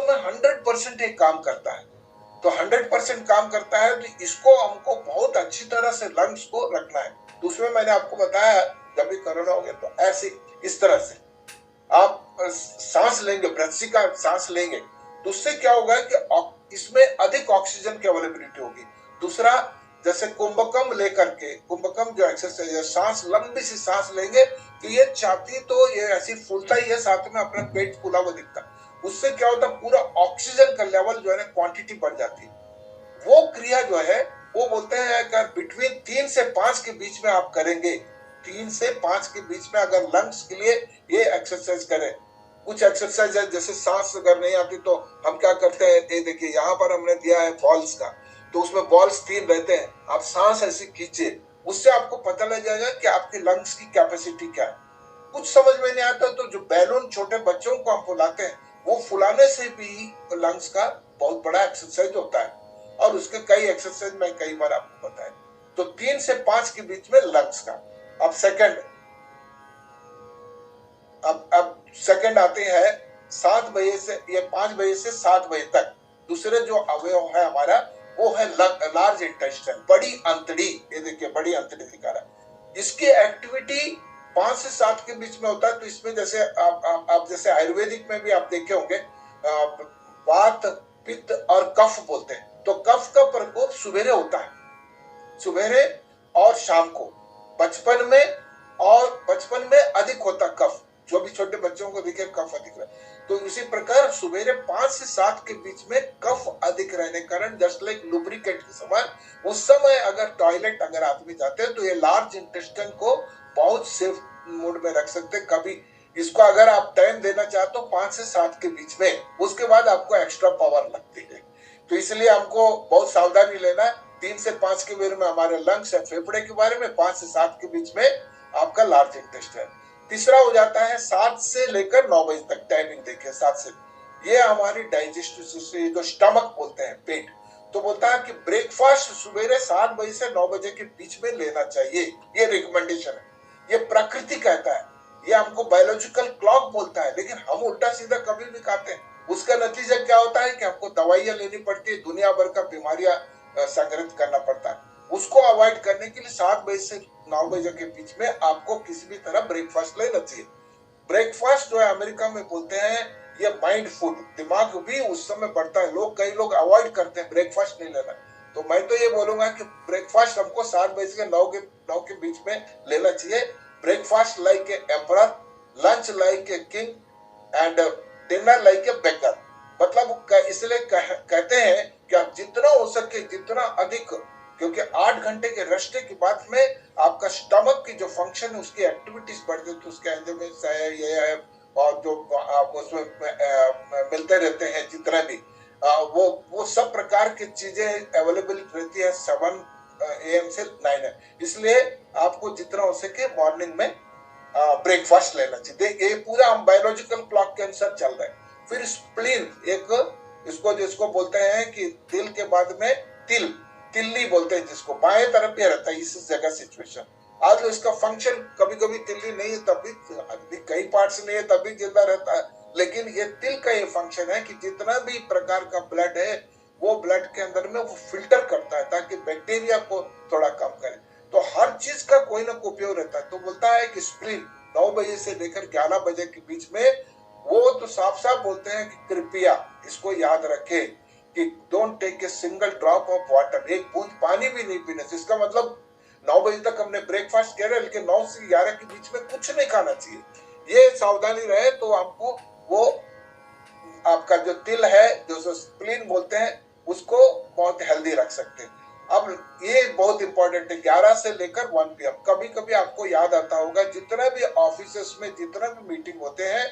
में 100% ये काम करता है। तो 100% काम करता है, तो इसको हमको बहुत अच्छी तरह से लंग्स को रखना है। तो उसमें मैंने आपको बताया जब भी कोरोना हो गया तो ऐसे इस तरह से आप सांस लेंगे, ब्रेथ का सांस लेंगे, तो उससे क्या होगा कि इसमें अधिक ऑक्सीजन की अवेलेबिलिटी होगी। दूसरा, जैसे कुंभकम लेकर के, कुंभकम जो एक्सरसाइज है, सांस लंबी सी सांस लेंगे तो ये छाती तो ये ऐसी फूलता ही है, साथ में अपना पेट फूला हुआ दिखता है। उससे क्या होता है, पूरा ऑक्सीजन का लेवल जो है ना, क्वांटिटी बढ़ जाती है। वो क्रिया जो है वो बोलते हैं अगर बिटवीन 3 से 5 के बीच में आप करेंगे, 3 से 5 के बीच में अगर लंग्स के लिए ये एक्सरसाइज करें। कुछ एक्सरसाइज है, जैसे सांस अगर नहीं आती तो हम क्या करते हैं, ये देखिए यहाँ पर हमने दिया है बॉल्स का, तो उसमें बॉल्स 3 रहते हैं। आप सांस ऐसे खींचिए, उससे आपको पता लग जाएगा कि आपके लंग्स की कैपेसिटी क्या है। कुछ समझ में नहीं आता तो जो बैलून छोटे बच्चों को हम फुलाते हैं, वो फुलाने से भी लंग्स का बहुत बड़ा एक्सरसाइज होता है, और उसके कई एक्सरसाइज मैं कई बार आपको बताया। तो 3 से 5 के बीच में लंग्स का। अब सेकंड, अब सेकंड आते हैं 7 बजे से, ये 5 बजे से 7 बजे तक। दूसरे जो अवयव है हमारा वो है लार्ज इंटेस्टाइन, बड़ी अंतड़ी। ये देखिए बड़ी अंतड़ी दिखा रहा है। इसकी एक्टिविटी 5 से 7 के बीच में होता है। तो इसमें जैसे आप जैसे आयुर्वेदिक में भी आप देखे होंगे, वात, पित्त और कफ बोलते हैं। तो कफ का प्रकोप सुबेरे होता है, सुबेरे और शाम को, बचपन में अधिक होता कफ। जो भी छोटे बच्चों को दिखे कफ अधिक रहे, तो इसी प्रकार सुबेरे 5 से 7 के बीच में कफ अधिक रहने कारण, जस्ट लाइक लुब्रिकेट के समान, उस समय अगर टॉयलेट अगर आदमी जाते हैं तो ये लार्ज इंटेस्टाइन को बहुत सेफ मूड में रख सकते हैं। कभी इसको अगर आप टाइम देना चाहते हो 5 से 7 के बीच में, उसके बाद आपको एक्स्ट्रा पावर लगती है। तो इसलिए हमको बहुत सावधानी लेना है। 3 से 5 के बारे में हमारे लंग्स है, फेफड़े के बारे में, 5 से 7 के बीच में आपका लार्ज इंटेस्टाइन। तीसरा हो जाता है 7 से लेकर 9 बजे तक। टाइमिंग देखिए 7 से, ये हमारी डाइजेस्टिव सिस्टम, जो स्टमक बोलते हैं, पेट। तो बोलता है कि ब्रेकफास्ट सुबह 7 बजे से 9 बजे के बीच में लेना चाहिए, ये रिकमेंडेशन है। ये प्रकृति कहता है, ये हमको बायोलॉजिकल क्लॉक बोलता है, लेकिन हम उल्टा सीधा कभी भी खाते हैं। उसका नतीजा क्या होता है कि हमको दवाइयां लेनी पड़ती है, दुनिया भर का बीमारियां संग्रहित करना पड़ता है। उसको अवॉइड करने के लिए 7 बजे से 9 बजे के बीच में आपको किसी भी तरह ब्रेकफास्ट लेना चाहिए। ब्रेकफास्ट जो है अमेरिका में बोलते हैं ये माइंड फूड, दिमाग भी उस समय बढ़ता है। कई लोग अवॉइड करते हैं, ब्रेकफास्ट नहीं लेना। तो मैं तो ये बोलूंगा कि ब्रेकफास्ट हमको 7 बजे से 9 के बीच में लेना चाहिए। Breakfast like a emperor, lunch like a king, and dinner like a beggar. मतलब इसलिए कहते हैं कि आप जितना हो सके, जितना अधिक, क्योंकि 8 घंटे के रेस्ट के बाद में आपका स्टमक की जो फंक्शन है, उसकी एक्टिविटीज बढ़ती है। तो उसके एंजाइम्स है, ये है, और जो उसमें मिलते रहते हैं जितना भी, वो सब प्रकार की चीजें अवेलेबल रहती है 7 AM से 9 AM। इसलिए आपको जितना हो सके मॉर्निंग में ब्रेकफास्ट लेना चाहिए। ये पूरा हम बायोलॉजिकल क्लॉक के अनुसार चल रहे हैं। फिर स्प्लीन, एक जिसको बोलते हैं कि दिल के बाद में तिल्ली बोलते हैं, जिसको बाएं तरफ ये रहता है इस जगह सिचुएशन। आज इसका फंक्शन कभी कभी तिल्ली नहीं है तब भी, कई पार्ट्स नहीं है तब भी जिंदा रहता है, लेकिन ये तिल का ये फंक्शन है कि जितना भी प्रकार का ब्लड है वो ब्लड के अंदर में वो फिल्टर करता है ताकि बैक्टीरिया को थोड़ा कम करे। तो हर चीज का कोई ना कोई उपयोग रहता है। तो बोलता है कि स्प्लीन 9 बजे से लेकर 11 बजे के बीच में, वो तो साफ साफ बोलते हैं कि कृपया इसको याद रखें कि don't take a single drop of water, एक बूंद पानी भी नहीं पीना। इसका मतलब 9 बजे तक हमने ब्रेकफास्ट किया है, लेकिन 9 से 11 के बीच में कुछ नहीं खाना चाहिए। ये सावधानी रहे तो हमको वो आपका जो तिल है, जो स्प्लीन बोलते हैं, उसको बहुत हेल्दी रख सकते हैं। अब ये बहुत इंपॉर्टेंट है, 11 से लेकर 1 PM। कभी कभी आपको याद आता होगा, जितना भी ऑफिस में जितना भी मीटिंग होते हैं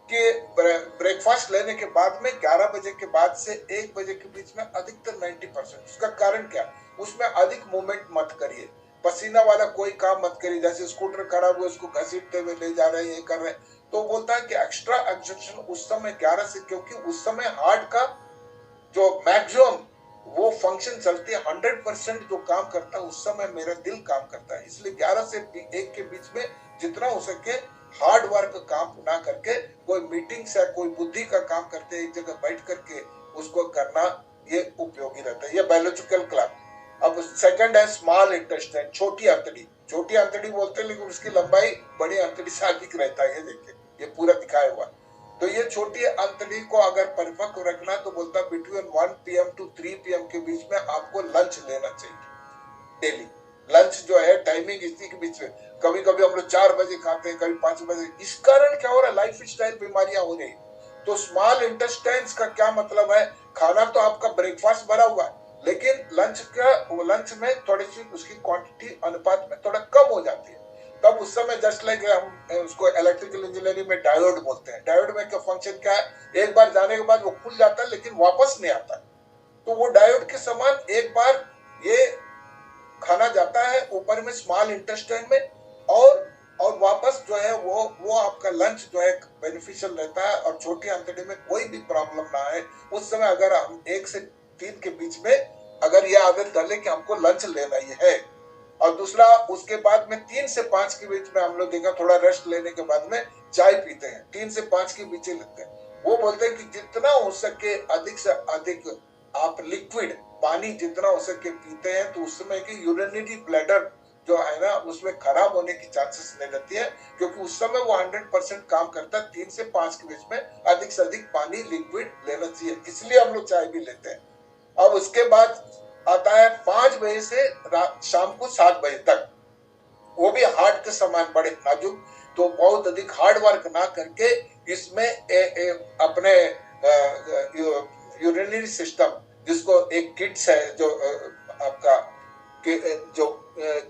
कि ब्रेकफास्ट लेने के बाद में 11 बजे के बाद से 1 बजे के बीच में अधिकतर 90%। उसका कारण क्या? उसमें अधिक मूवमेंट मत करिए, पसीना वाला कोई काम मत करिए। जैसे स्कूटर खराब हुआ, उसको घसीटते हुए ले जा रहे हैं, ये कर रहे हैं। तो बोलता है कि एक्स्ट्रा एक्सर्शन उस समय 11 से, क्योंकि उस समय हार्ट का जो मैक्सिमम वो फंक्शन चलती है, 100% जो काम करता है उस समय मेरा दिल काम करता है। इसलिए 11 से 1 के बीच में जितना हो सके हार्ड वर्क काम ना करके कोई मीटिंग्स या कोई बुद्धि का काम करते एक जगह बैठ करके उसको करना, ये उपयोगी रहता है। ये बायोलॉजिकल क्लॉक। अब सेकंड है स्मॉल इंटेस्टाइन, छोटी आंतड़ी। छोटी आंतड़ी बोलते हैं लेकिन उसकी लंबाई बड़ी आंतड़ी से अधिक रहता है। ये देखिए, ये पूरा दिखाया हुआ। तो ये छोटी आंतड़ी को अगर परिपक्व रखना तो बोलता है बिटवीन 1 PM to 3 PM के बीच में आपको लंच लेना चाहिए डेली। लंच जो है टाइमिंग इसी के बीच में, कभी कभी हम लोग 4 बजे खाते हैं, कभी 5 बजे। इस कारण क्या हो रहा है, लाइफ स्टाइल बीमारियां हो रही। तो स्मॉल इंटेस्टाइन्स का क्या मतलब है, खाना तो आपका ब्रेकफास्ट भरा हुआ है लेकिन लंच में थोड़ी सी उसकी क्वांटिटी अनुपात में थोड़ा कम हो जाती है। तब उस समय जस्ट लाइक हम उसको इलेक्ट्रिकल इंजीनियरिंग में डायोड बोलते हैं। डायोड में क्या फंक्शन क्या है, एक बार जाने के बाद वो खुल जाता है लेकिन वापस नहीं आता। तो वो डायोड के समान एक बार ये खाना जाता है ऊपर में स्मॉल इंटेस्टाइन में और वापस जो है वो आपका लंच जो है बेनिफिशियल रहता है। और छोटी आंतड़ी में कोई भी प्रॉब्लम ना है उस समय अगर हम 1 से 3 के बीच में अगर ये आदत डाले कि हमको लंच लेना ही है। और दूसरा, उसके बाद में 3 से 5 के बीच में हम लोग देखा थोड़ा रेस्ट लेने के बाद में चाय पीते हैं, 3 से 5 के बीच लेते हैं। वो बोलते हैं कि जितना हो सके अधिक से अधिक आप लिक्विड पानी जितना हो सके पीते हैं तो उस समय की यूरिनरी ब्लैडर जो है ना उसमें खराब होने की चांसेस नहीं रहती है, क्योंकि उस समय वो 100% काम करता है। 3 से 5 के बीच में अधिक से अधिक पानी लिक्विड लेना चाहिए, इसलिए हम लोग चाय भी लेते हैं। अब उसके बाद आता है 5 बजे से शाम को 7 बजे तक, वो भी हार्ट के समान बड़े नाजुक। तो बहुत अधिक हार्ड वर्क ना करके इसमें अपने यूरिनरी सिस्टम, जिसको एक किड्स है जो आपका जो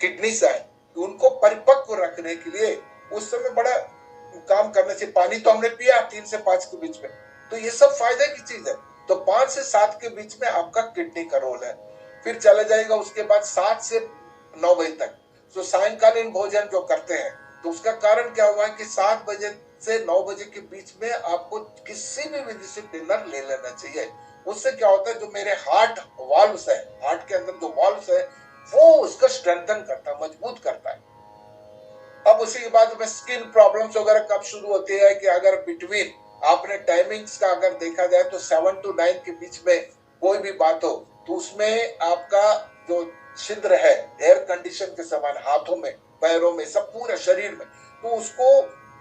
किडनीज है, उनको परिपक्व रखने के लिए उस समय बड़ा काम करने से पानी तो हमने पिया 3 से 5 के बीच में, तो ये सब फायदे की चीज है। तो 5 से 7 के बीच में आपका किडनी का रोल है। फिर चला जाएगा उसके बाद 7 से 9 बजे तक। तो सायंकालीन भोजन जो करते हैं तो उसका कारण क्या हुआ है कि 7 बजे से 9 बजे के बीच में आपको किसी भी विधि से डिनर ले लेना चाहिए। उससे क्या होता है, जो मेरे हार्ट वाल्व्स है, हार्ट के अंदर जो वाल्व्स है वो उसका स्ट्रेंथन करता है, मजबूत करता है। अब उसी के बाद में स्किन प्रॉब्लम्स वगैरह कब शुरू होती है कि अगर बिटवीन आपने टाइमिंग्स का अगर देखा जाए तो 7 to 9 के बीच में कोई भी बात हो तो उसमें आपका जो छिद्र है एयर कंडीशन के समान, हाथों में पैरों में सब पूरे शरीर में, तो उसको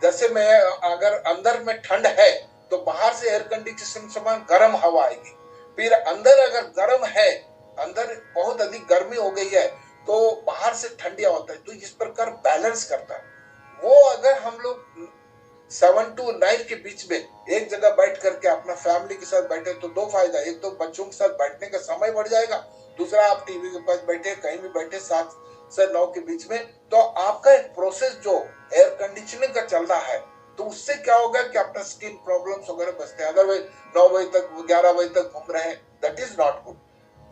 जैसे में अगर अंदर में ठंड है तो बाहर से एयर कंडीशन समान गर्म हवा आएगी। फिर अंदर अगर गर्म है, अंदर बहुत अधिक गर्मी हो गई है तो बाहर से ठंडिया होता है। तो इस प्रकार बैलेंस करता है वो। अगर हम लोग 7 to 9 के बीच में एक जगह बैठ करके अपना फैमिली के साथ बैठे तो 2 फायदा, एक तो बच्चों के साथ बैठने का समय बढ़ जाएगा, दूसरा आप टीवी के पास बैठे कहीं भी बैठे 7 से 9 के बीच में, तो आपका एक प्रोसेस जो एयर कंडीशनिंग का चल रहा है तो उससे क्या होगा कि अपना स्किन प्रॉब्लम्स वगैरह बचते हैं। अगर 9 बजे तक 11 बजे तक घूम रहे हैं, that is not good.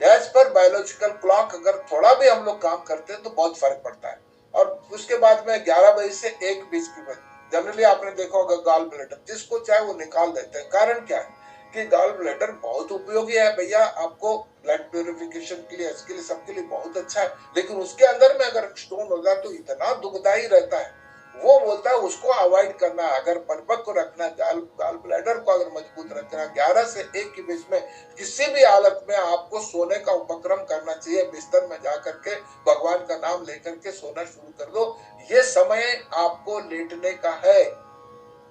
As पर बायोलॉजिकल क्लॉक अगर थोड़ा भी हम लोग काम करते हैं तो बहुत फर्क पड़ता है। और उसके बाद में 11 बजे से 1 बीच की बजे जनरली आपने देखा होगा गॉल ब्लैडर, जिसको चाहे वो निकाल देते हैं। कारण क्या है कि गॉल ब्लैडर बहुत उपयोगी है भैया, आपको ब्लड प्यूरिफिकेशन के लिए, इसके लिए, सबके लिए बहुत अच्छा है। लेकिन उसके अंदर में अगर स्टोन हो जाए तो इतना दुखदाई रहता है। वो बोलता है उसको अवॉइड करना, अगर परिपक्व रखना, गॉल ब्लैडर को अगर मजबूत रखना, 11 से 1 के बीच में किसी भी हालत में आपको सोने का उपक्रम करना चाहिए। बिस्तर में जा करके भगवान का नाम लेकर के सोना शुरू कर दो। ये समय आपको लेटने का है।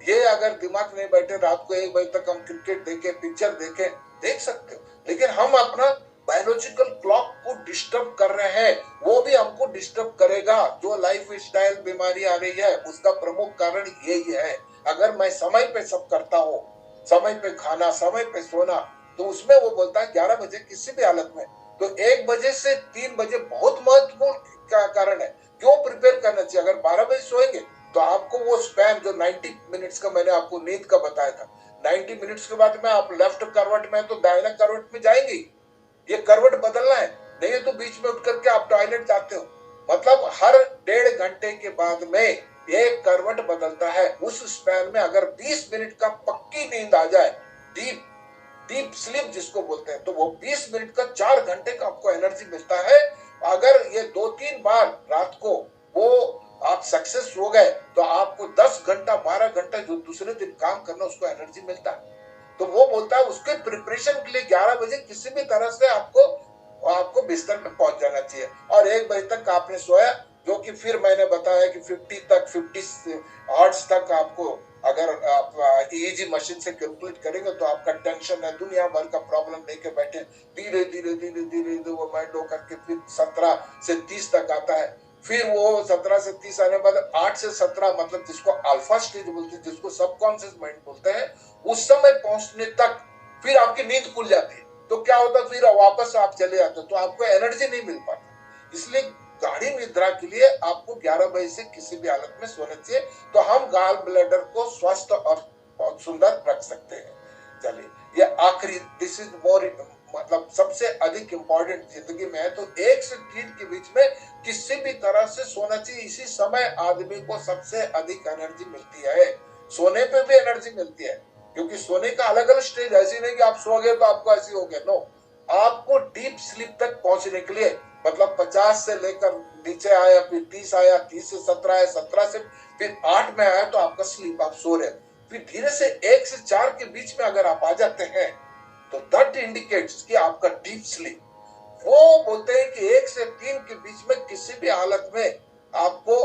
ये अगर दिमाग नहीं बैठे रात को 1 बजे तक हम क्रिकेट देखे, पिक्चर देखे, देख सकते हो, लेकिन हम अपना बायोलॉजिकल क्लॉक को डिस्टर्ब कर रहे हैं। वो भी हमको डिस्टर्ब करेगा। जो लाइफ स्टाइल बीमारी आ रही है उसका प्रमुख कारण यही है। अगर मैं समय पे सब करता हूँ, समय पे खाना, समय पे सोना, तो उसमें वो बोलता है 11 बजे किसी भी हालत में, तो 1 बजे से 3 बजे बहुत महत्वपूर्ण का कारण है। क्यों प्रिपेयर करना चाहिए? अगर 12 बजे सोएंगे तो आपको वो स्पैन जो 90 मिनट्स का मैंने आपको नींद का बताया था, 90 मिनट्स के बाद में आप लेफ्ट करवट में तो दाहिना करवट में जाएंगे। ये करवट बदलना है, नहीं तो बीच में उठ करके आप टॉयलेट जाते हो। मतलब हर 1.5 घंटे के बाद में एक करवट बदलता है। उस स्पैन में अगर 20 मिनट का पक्की नींद आ जाए, डीप स्लीप जिसको बोलते हैं, तो वो 20 मिनट का 4 घंटे का आपको एनर्जी मिलता है। अगर ये 2-3 बार रात को वो आप सक्सेस हो गए तो आपको 10 घंटा 12 घंटा जो दूसरे दिन काम करना उसको एनर्जी मिलता है। तो वो बोलता है उसके प्रिपरेशन के लिए 11 बजे किसी भी तरह से आपको बिस्तर पे पहुंच जाना चाहिए, और 1 बजे तक आपने सोया, जो कि फिर मैंने बताया कि 50 हर्ट्ज तक आपको, अगर आप ईईजी मशीन से कैलकुलेट करेंगे तो आपका टेंशन है, दुनिया भर का प्रॉब्लम लेके बैठे, धीरे धीरे धीरे धीरे वो माइंड हो करके फिर 17 से 30 तक आता है। फिर वो 17 से 30 आने के बाद 8 से 17 मतलब जिसको अल्फा स्टेज बोलते हैं, जिसको सबकॉन्शियस माइंड बोलते हैं, उस समय पहुंचने तक फिर आपकी नींद खुल जाती है। तो क्या होता है, फिर वापस आप चले जाते हो तो आपको एनर्जी नहीं मिल पाता। इसलिए गाढ़ी निद्रा के लिए आपको 11 बजे से किसी भी हालत में सोना चाहिए, तो हम गाल ब्लैडर को स्वस्थ और बहुत सुंदर रख सकते हैं। चलिए, ये आखिरी, दिस इज मोर, मतलब सबसे अधिक इंपॉर्टेंट जिंदगी में है, तो 1 से 3 के बीच में किसी भी तरह से सोना चाहिए। इसी समय आदमी को सबसे अधिक एनर्जी मिलती है, सोने पे भी एनर्जी मिलती है, क्योंकि सोने का अलग अलग स्टेज, ऐसी नहीं कि आप सो गए तो आपको ऐसी हो गया, नो। आपको डीप स्लीप तक पहुंचने के लिए, मतलब 50 से लेकर नीचे आया, फिर 30 आया, 30 से 17 आया, 17 से फिर 8 में आया, तो आपका स्लीप, आप सो रहे। फिर धीरे से 1 से 4 के बीच में अगर आप आ जाते हैं तो दैट इंडिकेट्स कि आपका डीप स्लीप। वो बोलते हैं कि 1 से 3 के बीच में किसी भी हालत में आपको